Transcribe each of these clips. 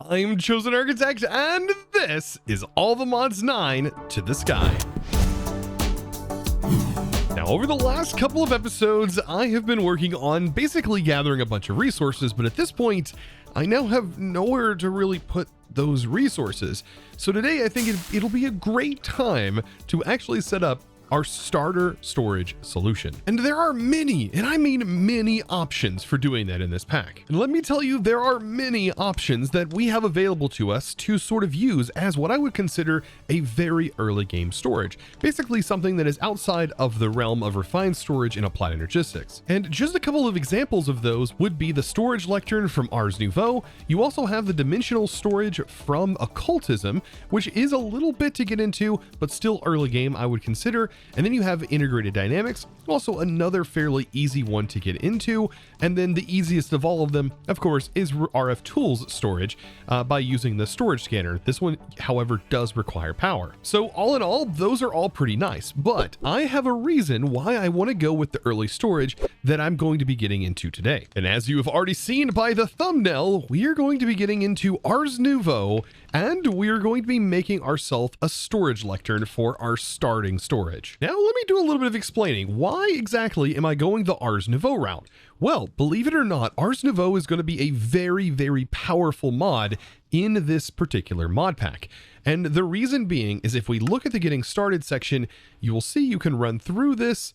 I'm ChosenArchitect, and this is All the Mods 9 to the Sky. Now, over the last couple of episodes, I have been working on basically gathering a bunch of resources, but at this point, I now have nowhere to really put those resources. So today, I think it'll be a great time to actually set up our starter storage solution. And there are many, and I mean many options for doing that in this pack. And let me tell you, there are many options that we have available to us to sort of use as what I would consider a very early game storage. Basically something that is outside of the realm of refined storage in applied energistics. And just a couple of examples of those would be the storage lectern from Ars Nouveau. You also have the dimensional storage from occultism, which is a little bit to get into, but still early game I would consider. And then you have integrated dynamics, also another fairly easy one to get into. And then the easiest of all of them, of course, is RF tools storage by using the storage scanner. This one, however, does require power. So all in all, those are all pretty nice, but I have a reason why I want to go with the early storage that I'm going to be getting into today. And as you have already seen by the thumbnail, we are going to be getting into Ars Nouveau, and we are going to be making ourselves a storage lectern for our starting storage. Now, let me do a little bit of explaining. Why exactly am I going the Ars Nouveau route? Well, believe it or not, Ars Nouveau is going to be a very, very powerful mod in this particular mod pack. And the reason being is if we look at the getting started section, you will see you can run through this,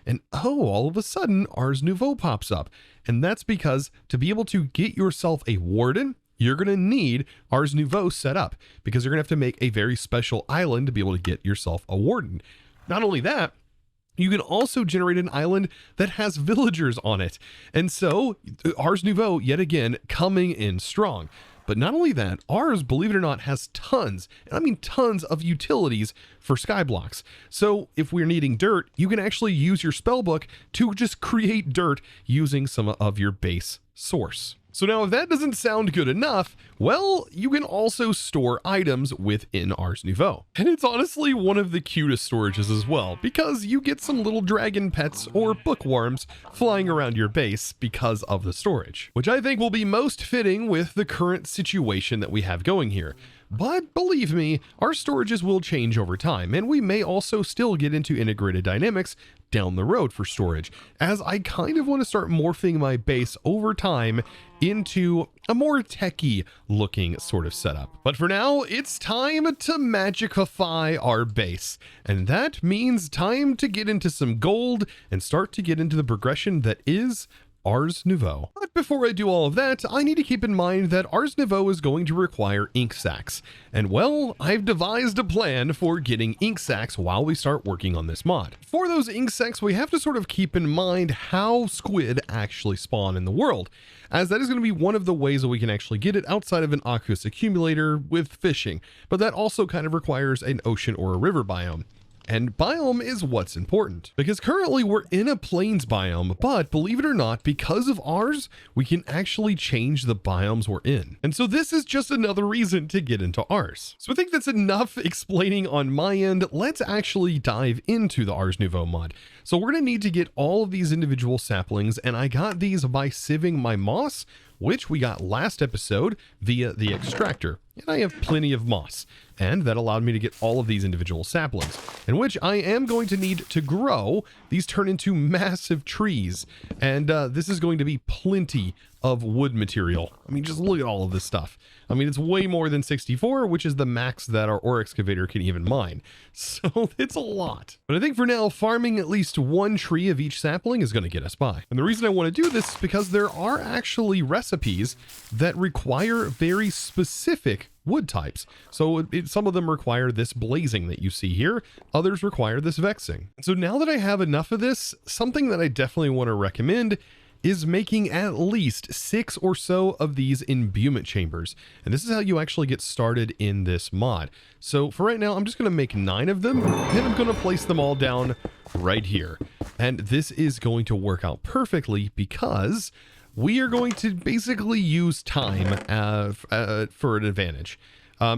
and oh, all of a sudden Ars Nouveau pops up. And that's because to be able to get yourself a warden, you're going to need Ars Nouveau set up, because you're going to have to make a very special island to be able to get yourself a warden. Not only that, you can also generate an island that has villagers on it. And so Ars Nouveau, yet again, coming in strong. But not only that, Ars, believe it or not, has tons, and I mean tons of utilities for Skyblocks. So if we're needing dirt, you can actually use your Spellbook to just create dirt using some of your base source. So now if that doesn't sound good enough, well, you can also store items within Ars Nouveau. And it's honestly one of the cutest storages as well, because you get some little dragon pets or bookworms flying around your base because of the storage, which I think will be most fitting with the current situation that we have going here. But believe me, our storages will change over time, and we may also still get into integrated dynamics down the road for storage, as I kind of want to start morphing my base over time into a more techie looking sort of setup. But for now, it's time to magicify our base, and that means time to get into some gold and start to get into the progression that is Ars Nouveau. But before I do all of that, I need to keep in mind that Ars Nouveau is going to require ink sacs. And well, I've devised a plan for getting ink sacs while we start working on this mod. For those ink sacs, we have to sort of keep in mind how squid actually spawn in the world, as that is going to be one of the ways that we can actually get it outside of an aqueous accumulator with fishing. But that also kind of requires an ocean or a river biome. And biome is what's important, because currently we're in a plains biome, but believe it or not, because of Ars, we can actually change the biomes we're in. And so this is just another reason to get into Ars. So I think that's enough explaining on my end. Let's actually dive into the Ars Nouveau mod. So we're going to need to get all of these individual saplings, and I got these by sieving my moss, which we got last episode via the extractor. And I have plenty of moss, and that allowed me to get all of these individual saplings, in which I am going to need to grow. These turn into massive trees, and this is going to be plenty of wood material. I mean, just look at all of this stuff. I mean, it's way more than 64, which is the max that our ore excavator can even mine. So it's a lot. But I think for now, farming at least one tree of each sapling is going to get us by. And the reason I want to do this is because there are actually recipes that require very specific wood types. So some of them require this blazing that you see here. Others require this vexing. So now that I have enough of this, something that I definitely want to recommend is making at least 6 or so of these imbuement chambers. And this is how you actually get started in this mod. So for right now, I'm just going to make 9 of them, and I'm going to place them all down right here. And this is going to work out perfectly because we are going to basically use time for an advantage.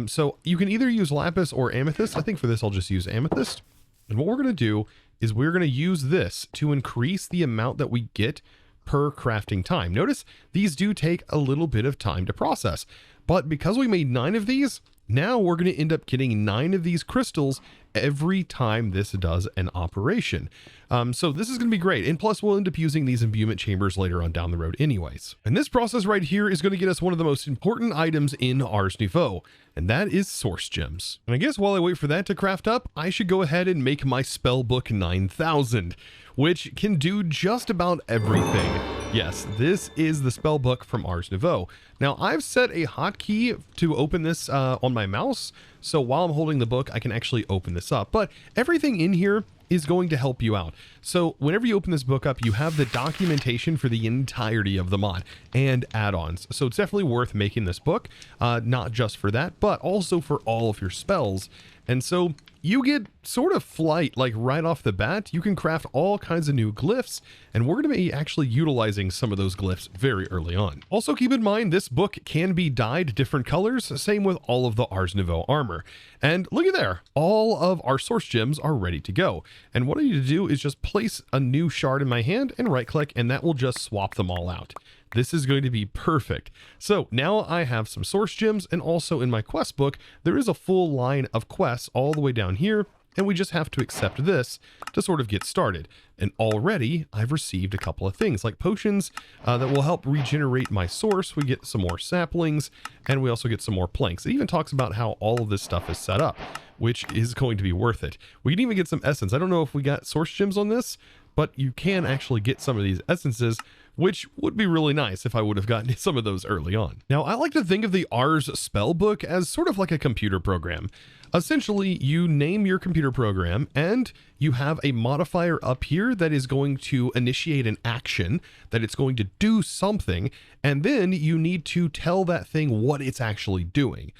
So you can either use lapis or amethyst. I think for this, I'll just use amethyst. And what we're going to do is we're going to use this to increase the amount that we get per crafting time. Notice these do take a little bit of time to process, But because we made 9 of these, now we're going to end up getting 9 of these crystals every time this does an operation. So this is going to be great. And plus we'll end up using these imbuement chambers later on down the road anyways. And this process right here is going to get us one of the most important items in Ars Nouveau, and that is source gems. And I guess while I wait for that to craft up, I should go ahead and make my Spellbook 9000, which can do just about everything. Yes, this is the Spellbook from Ars Nouveau. Now I've set a hotkey to open this on my mouse, so while I'm holding the book, I can actually open this up. But everything in here is going to help you out. So whenever you open this book up, you have the documentation for the entirety of the mod and add-ons. So it's definitely worth making this book, not just for that, but also for all of your spells. And so you get sort of flight, like right off the bat. You can craft all kinds of new glyphs, and we're going to be actually utilizing some of those glyphs very early on. Also keep in mind, this book can be dyed different colors, same with all of the Ars Nouveau armor. And look at there, all of our source gems are ready to go. And what I need to do is just place a new shard in my hand and right click, and that will just swap them all out. This is going to be perfect. So now I have some source gems, and also in my quest book, there is a full line of quests all the way down here, and we just have to accept this to sort of get started. And already I've received a couple of things like potions that will help regenerate my source. We get some more saplings, and we also get some more planks. It even talks about how all of this stuff is set up, which is going to be worth it. We can even get some essence. I don't know if we got source gems on this, but you can actually get some of these essences, which would be really nice if I would have gotten some of those early on. Now, I like to think of the Ars Spellbook as sort of like a computer program. Essentially, you name your computer program, and you have a modifier up here that is going to initiate an action, that it's going to do something, and then you need to tell that thing what it's actually doing.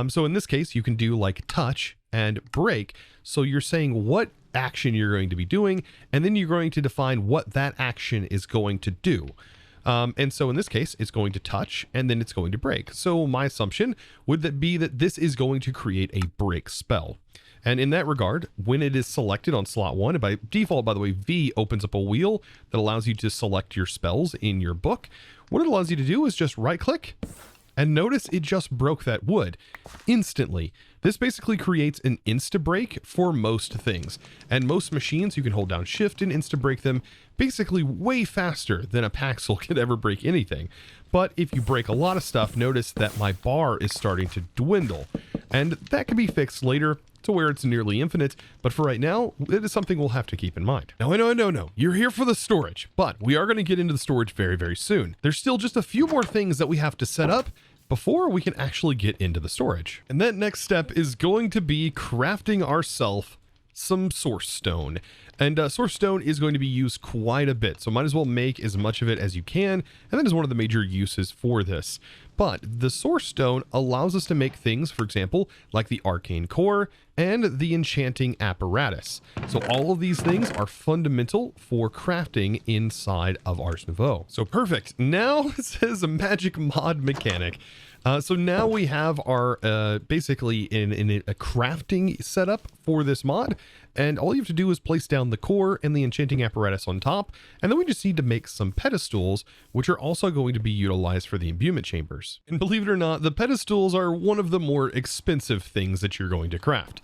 So in this case, you can do like touch and break. So you're saying what action you're going to be doing, and then you're going to define what that action is going to do. And so in this case, it's going to touch, and then it's going to break. So my assumption would be that this is going to create a break spell. And in that regard, when it is selected on slot 1, and by default, by the way, V opens up a wheel that allows you to select your spells in your book. What it allows you to do is just right click, and notice it just broke that wood instantly. This basically creates an insta-break for most things. And most machines, you can hold down shift and insta-break them basically way faster than a Paxel could ever break anything. But if you break a lot of stuff, notice that my bar is starting to dwindle. And that can be fixed later to where it's nearly infinite, but for right now, it is something we'll have to keep in mind. Now, I know, you're here for the storage, but we are going to get into the storage very, very soon. There's still just a few more things that we have to set up before we can actually get into the storage. And that next step is going to be crafting ourselves some source stone. And source stone is going to be used quite a bit, so might as well make as much of it as you can, and that is one of the major uses for this. But the source stone allows us to make things, for example, like the arcane core and the enchanting apparatus. So all of these things are fundamental for crafting inside of Ars Nouveau. So perfect. Now it says a magic mod mechanic. So now we have our basically in a crafting setup for this mod, and all you have to do is place down the core and the enchanting apparatus on top, and then we just need to make some pedestals, which are also going to be utilized for the imbuement chambers. And believe it or not, the pedestals are one of the more expensive things that you're going to craft.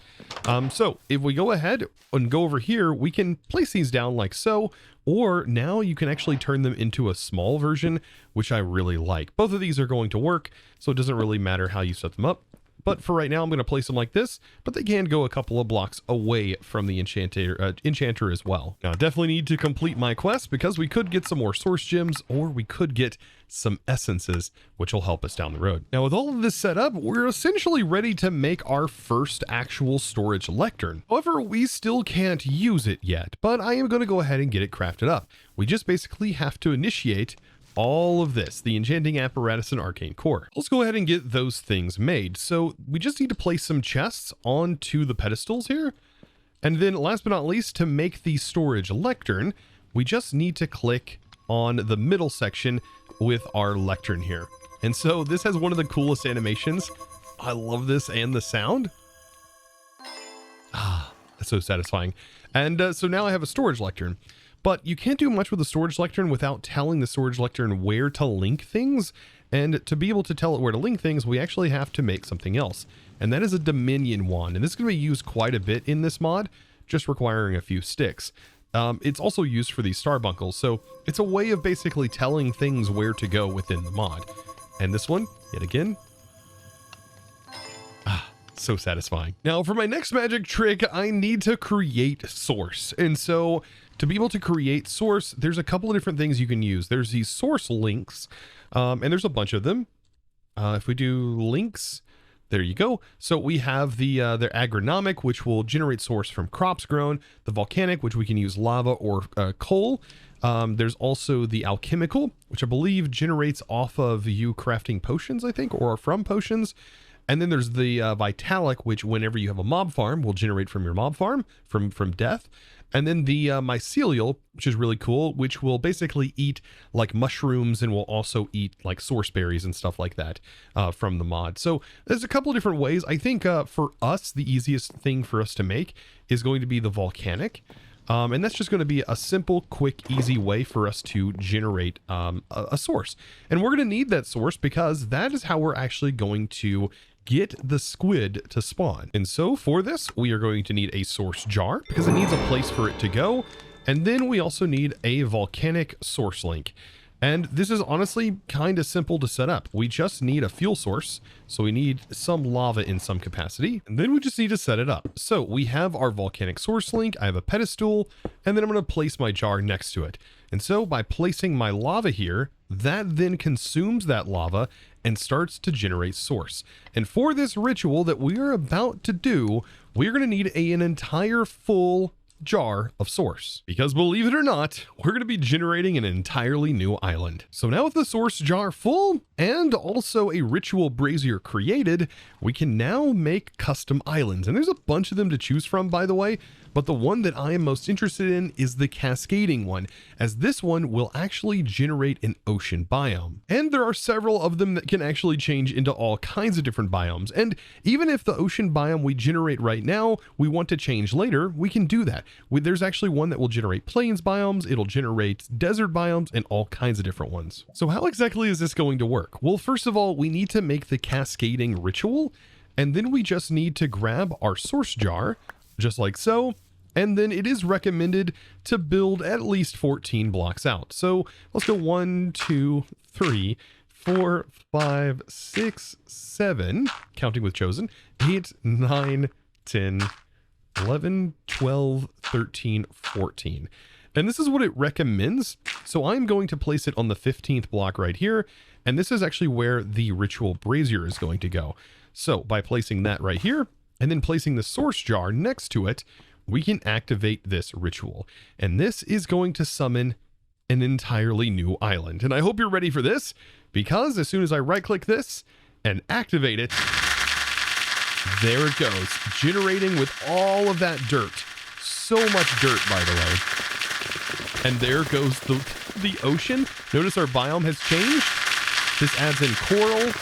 So if we go ahead and go over here, we can place these down like so, or now you can actually turn them into a small version, which I really like. Both of these are going to work, so it doesn't really matter how you set them up. But for right now, I'm going to place them like this, but they can go a couple of blocks away from the enchanter as well. Now, I definitely need to complete my quest because we could get some more source gems, or we could get some essences, which will help us down the road. Now, with all of this set up, we're essentially ready to make our first actual storage lectern. However, we still can't use it yet, but I am going to go ahead and get it crafted up. We just basically have to initiate all of this, the enchanting apparatus and arcane core. Let's go ahead and get those things made. So we just need to place some chests onto the pedestals here. And then last but not least, to make the storage lectern, we just need to click on the middle section with our lectern here. And so this has one of the coolest animations. I love this and the sound. That's so satisfying. And so now I have a storage lectern. But you can't do much with the storage lectern without telling the storage lectern where to link things. And to be able to tell it where to link things, we actually have to make something else. And that is a Dominion wand. And this is going to be used quite a bit in this mod, just requiring a few sticks. It's also used for these starbuckles. So it's a way of basically telling things where to go within the mod. And this one, yet again, so satisfying. Now for my next magic trick, I need to create source. And so to be able to create source, there's a couple of different things you can use. There's these source links, and there's a bunch of them. If we do links, there you go. So we have their agronomic, which will generate source from crops grown, the volcanic, which we can use lava or coal. There's also the alchemical, which I believe generates off of you crafting potions, I think, or from potions. And then there's the vitalic, which whenever you have a mob farm will generate from your mob farm from death. And then the mycelial, which is really cool, which will basically eat like mushrooms and will also eat like source berries and stuff like that from the mod. So there's a couple of different ways. I think for us, the easiest thing for us to make is going to be the volcanic. And that's just going to be a simple, quick, easy way for us to generate a source. And we're going to need that source because that is how we're actually going to get the squid to spawn. And so for this, we are going to need a source jar because it needs a place for it to go. And then we also need a volcanic source link. And this is honestly kind of simple to set up. We just need a fuel source. So we need some lava in some capacity, and then we just need to set it up. So we have our volcanic source link. I have a pedestal, and then I'm going to place my jar next to it. And so by placing my lava here, that then consumes that lava and starts to generate source. And for this ritual that we are about to do, we're going to need an entire full jar of source, because believe it or not, we're going to be generating an entirely new island. So now with the source jar full and also a ritual brazier created, we can now make custom islands. And there's a bunch of them to choose from, by the way, but the one that I am most interested in is the cascading one, as this one will actually generate an ocean biome. And there are several of them that can actually change into all kinds of different biomes. And even if the ocean biome we generate right now, we want to change later, we can do that. There's actually one that will generate plains biomes, it'll generate desert biomes, and all kinds of different ones. So how exactly is this going to work? Well, first of all, we need to make the cascading ritual, and then we just need to grab our source jar, just like so. And then it is recommended to build at least 14 blocks out. So let's go 1, 2, 3, 4, 5, 6, 7, counting with Chosen, 8, 9, 10, 11, 12, 13, 14. And this is what it recommends. So I'm going to place it on the 15th block right here. And this is actually where the ritual brazier is going to go. So by placing that right here and then placing the source jar next to it, we can activate this ritual. And this is going to summon an entirely new island. And I hope you're ready for this, because as soon as I right click this and activate it, there it goes, generating with all of that dirt. So much dirt, by the way. And there goes the ocean. Notice our biome has changed. This adds in coral,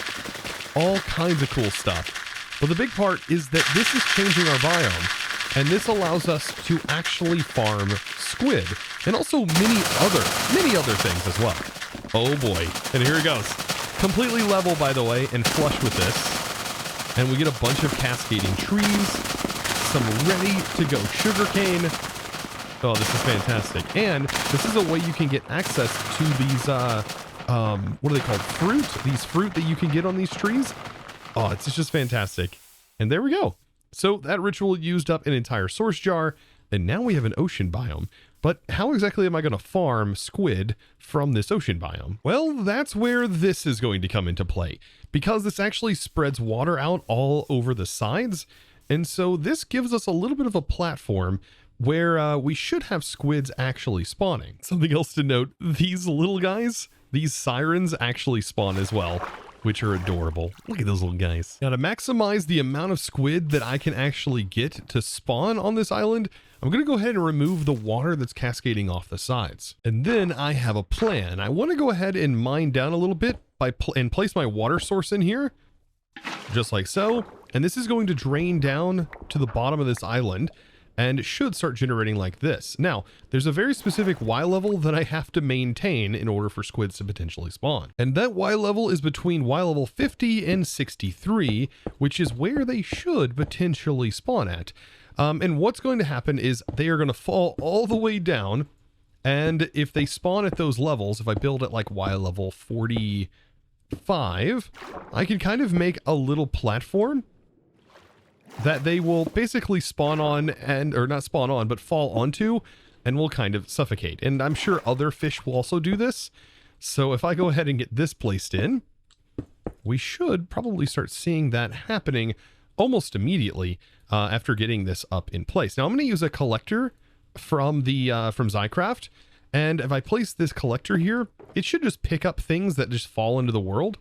all kinds of cool stuff. But the big part is that this is changing our biome. And this allows us to actually farm squid and also many other things as well. Oh boy. And here it goes. Completely level, by the way, and flush with this. And we get a bunch of cascading trees, some ready to go sugarcane. Oh, this is fantastic. And this is a way you can get access to these, what are they called? Fruit. These fruit that you can get on these trees. Oh, it's just fantastic. And there we go. So that ritual used up an entire source jar, and now we have an ocean biome. But how exactly am I going to farm squid from this ocean biome? Well, that's where this is going to come into play, because this actually spreads water out all over the sides. And so this gives us a little bit of a platform where we should have squids actually spawning. Something else to note, these little guys, these sirens actually spawn as well, which are adorable. Look at those little guys. Now to maximize the amount of squid that I can actually get to spawn on this island, I'm going to go ahead and remove the water that's cascading off the sides. And then I have a plan. I want to go ahead and mine down a little bit and place my water source in here, just like so. And this is going to drain down to the bottom of this island. and it should start generating like this. Now, there's a very specific Y level that I have to maintain in order for squids to potentially spawn. And that Y level is between Y level 50 and 63, which is where they should potentially spawn at. And what's going to happen is they are going to fall all the way down. And if they spawn at those levels, if I build at like Y level 45, I can kind of make a little platform that they will basically spawn on or not spawn on, but fall onto and will kind of suffocate. And I'm sure other fish will also do this. So if I go ahead and get this placed in, we should probably start seeing that happening almost immediately after getting this up in place. Now I'm going to use a collector from Zycraft. And if I place this collector here, it should just pick up things that just fall into the world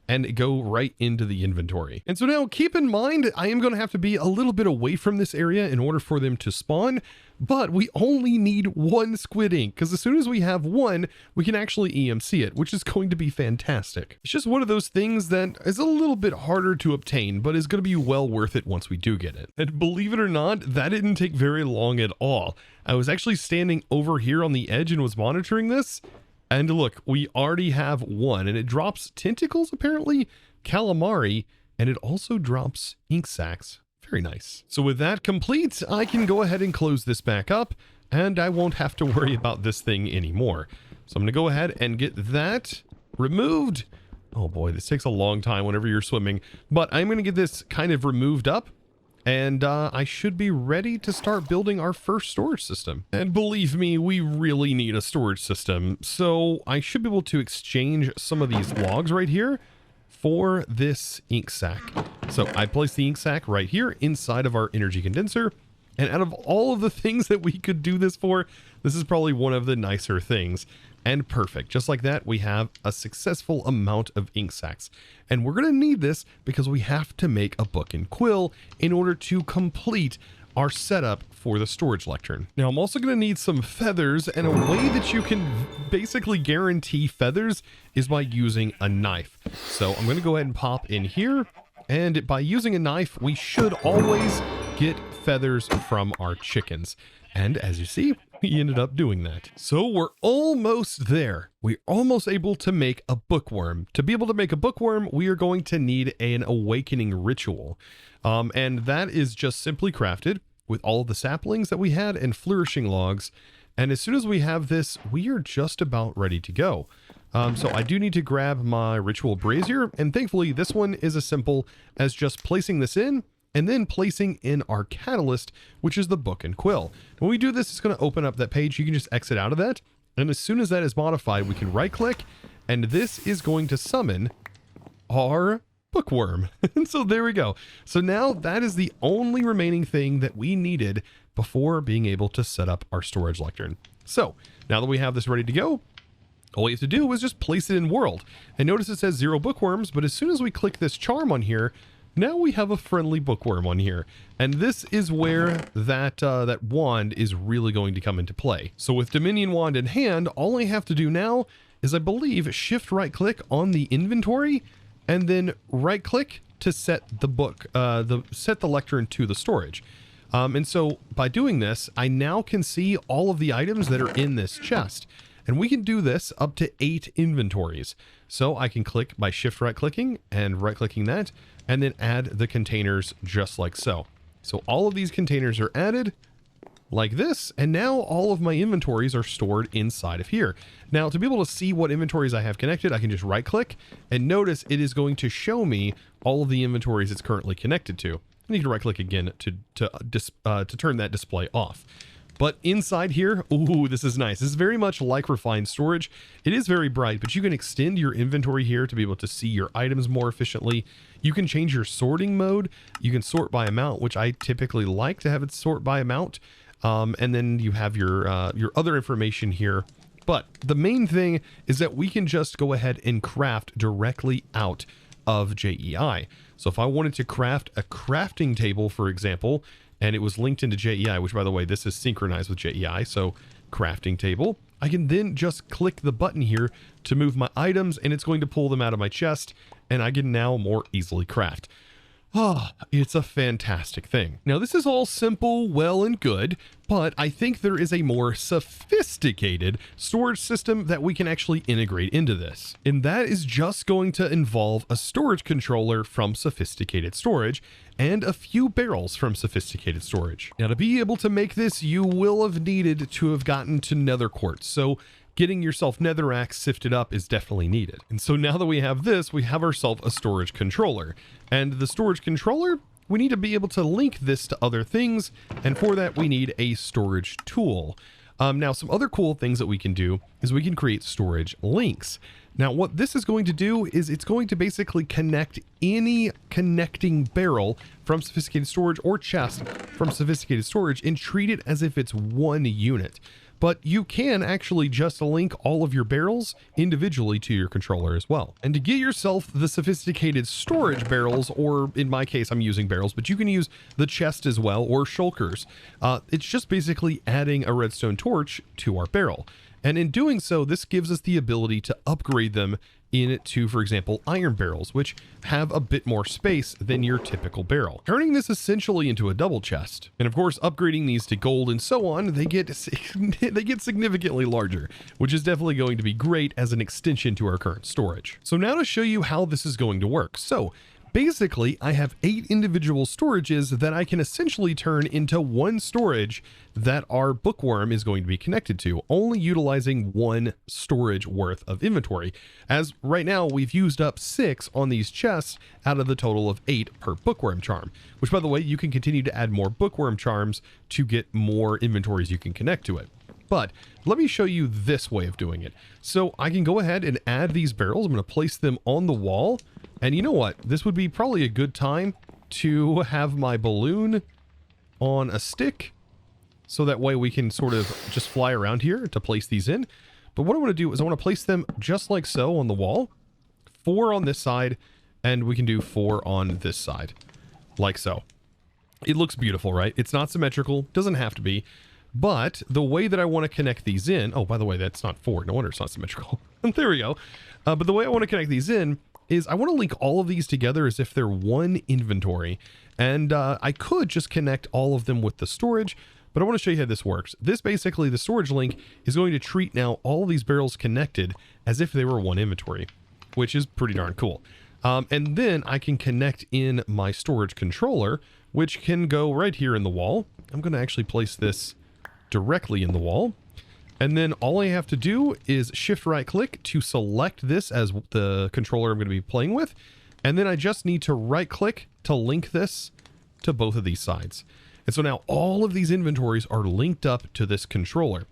and go right into the inventory. And so now keep in mind, I am going to have to be a little bit away from this area in order for them to spawn, but we only need one squid ink, because as soon as we have one, we can actually EMC it, which is going to be fantastic. It's just one of those things that is a little bit harder to obtain, but is going to be well worth it once we do get it. And believe it or not, that didn't take very long at all. I was actually standing over here on the edge and was monitoring this. And look, we already have one, and it drops tentacles, apparently, calamari, and it also drops ink sacs. Very nice. So with that complete, I can go ahead and close this back up, and I won't have to worry about this thing anymore. So I'm going to go ahead and get that removed. Oh boy, this takes a long time whenever you're swimming, but I'm going to get this kind of removed up. And I should be ready to start building our first storage system. And believe me, we really need a storage system. So I should be able to exchange some of these logs right here for this ink sac. So I place the ink sac right here inside of our energy condenser. And out of all of the things that we could do this for, this is probably one of the nicer things. And perfect. Just like that, we have a successful amount of ink sacs. And we're going to need this because we have to make a book and quill in order to complete our setup for the storage lectern. Now, I'm also going to need some feathers, and a way that you can basically guarantee feathers is by using a knife. So I'm going to go ahead and pop in here, and by using a knife, we should always get feathers from our chickens. And as you see, we ended up doing that. So we're almost there. We're almost able to make a bookworm. To be able to make a bookworm, we are going to need an awakening ritual. And that is just simply crafted with all of the saplings that we had and flourishing logs. And as soon as we have this, we are just about ready to go. So I do need to grab my ritual brazier. And thankfully, this one is as simple as just placing this in and then placing in our catalyst, which is the book and quill. When we do this, it's going to open up that page. You can just exit out of that. And as soon as that is modified, we can right click, and this is going to summon our bookworm. And so there we go. So now that is the only remaining thing that we needed before being able to set up our storage lectern. So now that we have this ready to go, all we have to do is just place it in world. And notice it says 0 bookworms, but as soon as we click this charm on here, now we have a friendly bookworm on here. And this is where that wand is really going to come into play. So with Dominion Wand in hand, all I have to do now is, I believe, shift right click on the inventory and then right click to set the book, set the lectern to the storage. And so by doing this, I now can see all of the items that are in this chest. And we can do this up to 8 inventories. So I can click by shift right clicking and right clicking that, and then add the containers just like so. So all of these containers are added like this, and now all of my inventories are stored inside of here. Now, to be able to see what inventories I have connected, I can just right click and notice it is going to show me all of the inventories it's currently connected to. And you can right click again to turn that display off. But inside here, ooh, this is nice. This is very much like refined storage. It is very bright, but you can extend your inventory here to be able to see your items more efficiently. You can change your sorting mode. You can sort by amount, which I typically like to have it sort by amount. And then you have your other information here. But the main thing is that we can just go ahead and craft directly out of JEI. So if I wanted to craft a crafting table, for example, and it was linked into JEI, which, by the way, this is synchronized with JEI, so crafting table, I can then just click the button here to move my items, and it's going to pull them out of my chest, and I can now more easily craft. It's a fantastic thing. Now, this is all simple, well and good, but I think there is a more sophisticated storage system that we can actually integrate into this. And that is just going to involve a storage controller from Sophisticated Storage and a few barrels from Sophisticated Storage. Now, to be able to make this, you will have needed to have gotten to nether quartz. So getting yourself netherrack sifted up is definitely needed. And so now that we have this, we have ourselves a storage controller. And the storage controller, we need to be able to link this to other things. And for that, we need a storage tool. Now, some other cool things that we can do is we can create storage links. Now, what this is going to do is it's going to basically connect any connecting barrel from Sophisticated Storage or chest from Sophisticated Storage and treat it as if it's one unit. But you can actually just link all of your barrels individually to your controller as well. And to get yourself the Sophisticated Storage barrels, or in my case, I'm using barrels, but you can use the chest as well, or shulkers. It's just basically adding a redstone torch to our barrel. And in doing so, this gives us the ability to upgrade them into, for example, iron barrels, which have a bit more space than your typical barrel, turning this essentially into a double chest. And of course, upgrading these to gold and so on, they get significantly larger, which is definitely going to be great as an extension to our current storage. So now to show you how this is going to work. So basically, I have 8 individual storages that I can essentially turn into one storage that our Bookworm is going to be connected to, only utilizing 1 storage worth of inventory. As right now, we've used up 6 on these chests out of the total of 8 per Bookworm charm, which, by the way, you can continue to add more Bookworm charms to get more inventories you can connect to it. But let me show you this way of doing it. So I can go ahead and add these barrels. I'm going to place them on the wall. And you know what? This would be probably a good time to have my balloon on a stick. So that way we can sort of just fly around here to place these in. But what I want to do is I want to place them just like so on the wall. 4 on this side, and we can do 4 on this side. Like so. It looks beautiful, right? It's not symmetrical. Doesn't have to be. But the way that I want to connect these in... Oh, by the way, that's not 4. No wonder it's not symmetrical. There we go. But the way I want to connect these in is I want to link all of these together as if they're one inventory. And I could just connect all of them with the storage, but I want to show you how this works. This basically, the storage link is going to treat now all these barrels connected as if they were one inventory, which is pretty darn cool. And then I can connect in my storage controller, which can go right here in the wall. I'm going to actually place this directly in the wall. And then all I have to do is shift right click to select this as the controller I'm going to be playing with. And then I just need to right click to link this to both of these sides. And so now all of these inventories are linked up to this controller.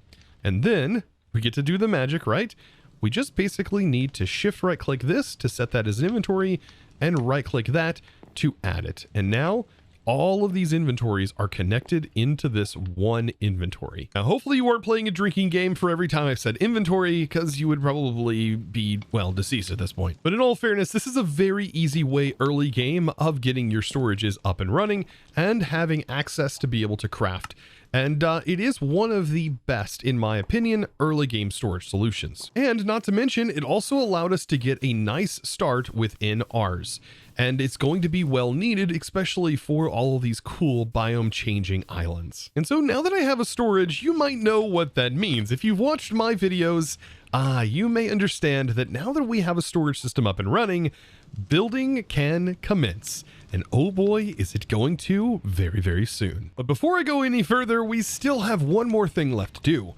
And then we get to do the magic, right? We just basically need to shift right click this to set that as an inventory and right click that to add it. And now all of these inventories are connected into this one inventory. Now, hopefully you weren't playing a drinking game for every time I've said inventory, because you would probably be, well, deceased at this point. But in all fairness, this is a very easy way early game of getting your storages up and running and having access to be able to craft. And it is one of the best, in my opinion, early game storage solutions. And not to mention, it also allowed us to get a nice start within Ars. And it's going to be well needed, especially for all of these cool biome changing islands. And so now that I have a storage, you might know what that means. If you've watched my videos, you may understand that now that we have a storage system up and running, building can commence. And oh boy, is it going to very, very soon. But before I go any further, we still have one more thing left to do.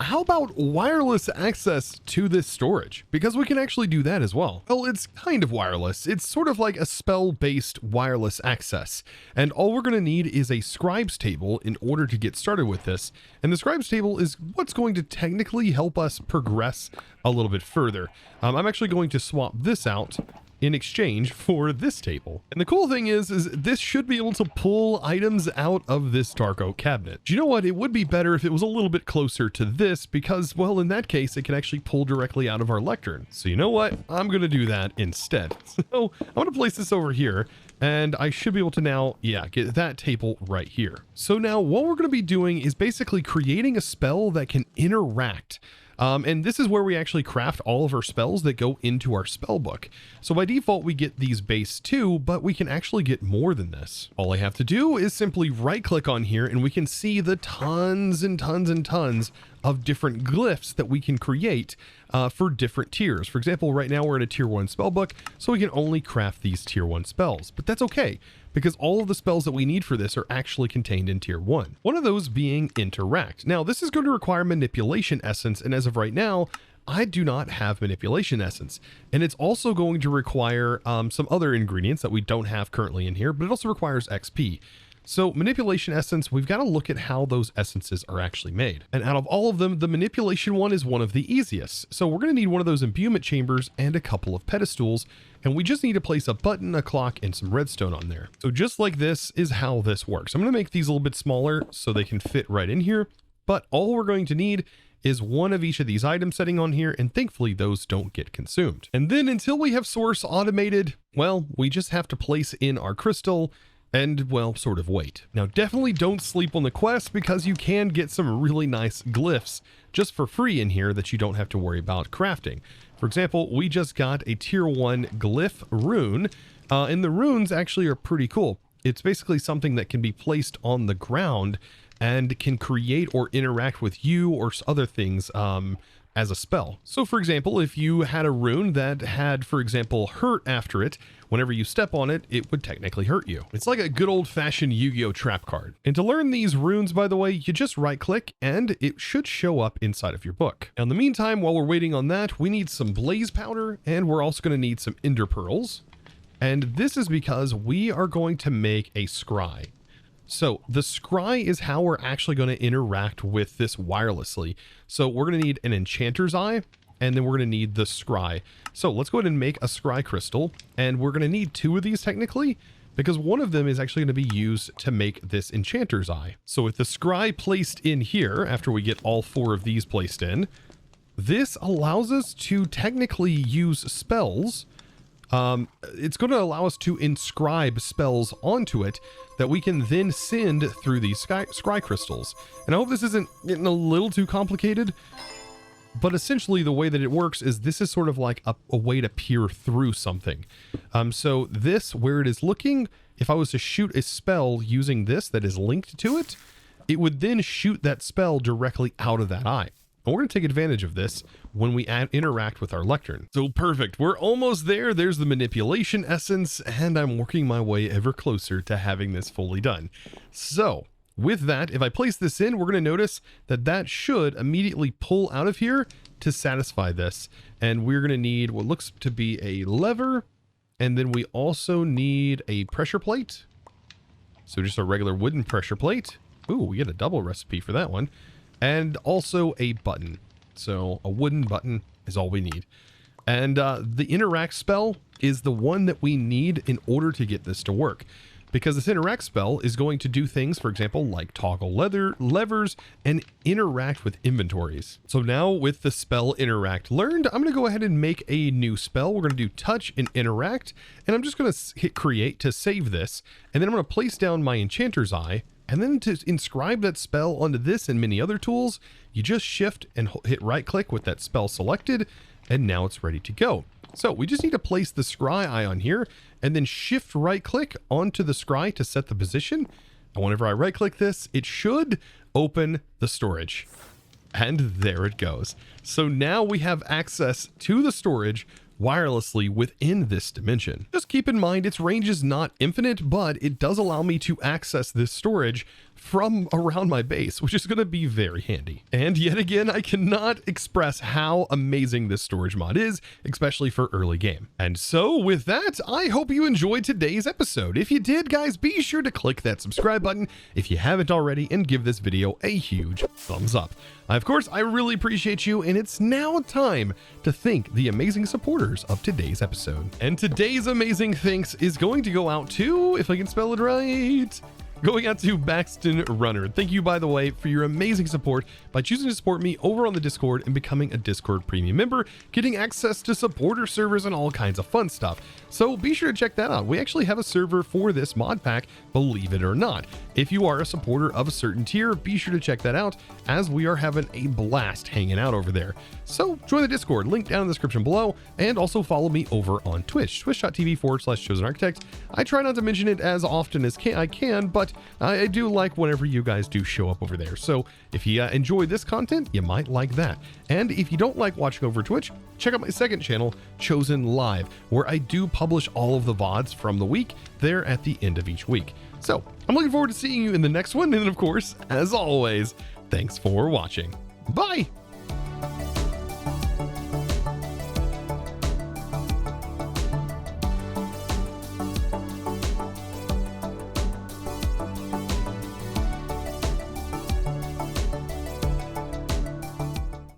How about wireless access to this storage? Because we can actually do that as well. Well, it's kind of wireless. It's sort of like a spell-based wireless access. And all we're going to need is a scribes table in order to get started with this. And the scribes table is what's going to technically help us progress a little bit further. I'm actually going to swap this out in exchange for this table. And the cool thing is this should be able to pull items out of this dark oak cabinet. Do you know what? It would be better if it was a little bit closer to this because, well, in that case, it can actually pull directly out of our lectern. So you know what? I'm going to do that instead. So I'm going to place this over here and I should be able to now, get that table right here. So now what we're going to be doing is basically creating a spell that can interact And this is where we actually craft all of our spells that go into our spell book. So by default, we get these base 2, but we can actually get more than this. All I have to do is simply right click on here and we can see the tons and tons and tons of different glyphs that we can create for different tiers. For example, right now we're in a tier 1 spell book, so we can only craft these tier 1 spells, but that's okay because all of the spells that we need for this are actually contained in tier 1. One of those being interact. Now this is going to require manipulation essence, and as of right now, I do not have manipulation essence, and it's also going to require some other ingredients that we don't have currently in here, but it also requires XP. So manipulation essence, we've got to look at how those essences are actually made. And out of all of them, the manipulation one is one of the easiest. So we're going to need one of those imbuement chambers and a couple of pedestals. And we just need to place a button, a clock, and some redstone on there. So just like this is how this works. I'm going to make these a little bit smaller so they can fit right in here. But all we're going to need is one of each of these items setting on here, and thankfully those don't get consumed. And then until we have source automated, well, we just have to place in our crystal and, well, sort of wait. Now definitely don't sleep on the quest because you can get some really nice glyphs just for free in here that you don't have to worry about crafting. For example, we just got a tier 1 glyph rune, and the runes actually are pretty cool. It's basically something that can be placed on the ground and can create or interact with you or other things as a spell. So for example, if you had a rune that had, for example, hurt after it, whenever you step on it, it would technically hurt you. It's like a good old-fashioned Yu-Gi-Oh! Trap card. And to learn these runes, by the way, you just right-click and it should show up inside of your book. Now, in the meantime, while we're waiting on that, we need some blaze powder, and we're also going to need some ender pearls. And this is because we are going to make a scry. So the scry is how we're actually going to interact with this wirelessly. So we're going to need an enchanter's eye, and then we're going to need the scry. So let's go ahead and make a scry crystal, and we're going to need 2 of these technically, because one of them is actually going to be used to make this enchanter's eye. So with the scry placed in here, after we get all 4 of these placed in, this allows us to technically use spells. It's going to allow us to inscribe spells onto it that we can then send through these scry crystals. And I hope this isn't getting a little too complicated, but essentially the way that it works is this is sort of like a way to peer through something. So this, where it is looking, if I was to shoot a spell using this that is linked to it, it would then shoot that spell directly out of that eye. And we're going to take advantage of this when we interact with our lectern. So perfect. We're almost there. There's the manipulation essence, and I'm working my way ever closer to having this fully done. So with that, if I place this in, we're going to notice that that should immediately pull out of here to satisfy this. And we're going to need what looks to be a lever. And then we also need a pressure plate. So just a regular wooden pressure plate. Ooh, we get a double recipe for that one. And also a button. So a wooden button is all we need. And the interact spell is the one that we need in order to get this to work. Because this interact spell is going to do things, for example, like toggle levers and interact with inventories. So now with the spell interact learned, I'm going to go ahead and make a new spell. We're going to do touch and interact. And I'm just going to hit create to save this. And then I'm going to place down my enchanter's eye. And then to inscribe that spell onto this and many other tools, you just shift and hit right click with that spell selected, and now it's ready to go. So we just need to place the scry eye on here and then shift right click onto the scry to set the position. And whenever I right click this, it should open the storage. And there it goes. So now we have access to the storage wirelessly within this dimension. Just keep in mind its range is not infinite, but it does allow me to access this storage from around my base, which is going to be very handy. And yet again, I cannot express how amazing this storage mod is, especially for early game. And so with that, I hope you enjoyed today's episode. If you did, guys, be sure to click that subscribe button if you haven't already, and give this video a huge thumbs up. Of course, I really appreciate you, and it's now time to thank the amazing supporters of today's episode. And today's amazing thanks is going to go out to, if I can spell it right, going out to Baxton Runner. Thank you, by the way, for your amazing support by choosing to support me over on the Discord and becoming a Discord premium member, getting access to supporter servers and all kinds of fun stuff. So be sure to check that out. We actually have a server for this mod pack, believe it or not. If you are a supporter of a certain tier, be sure to check that out, as we are having a blast hanging out over there. So join the Discord, link down in the description below, and also follow me over on Twitch, twitch.tv/ChosenArchitect. I try not to mention it as often as I can, but I do like whenever you guys do show up over there. So if you enjoy this content, you might like that. And if you don't like watching over Twitch, check out my second channel, Chosen Live, where I do publish all of the VODs from the week there at the end of each week. So I'm looking forward to seeing you in the next one. And of course, as always, thanks for watching. Bye.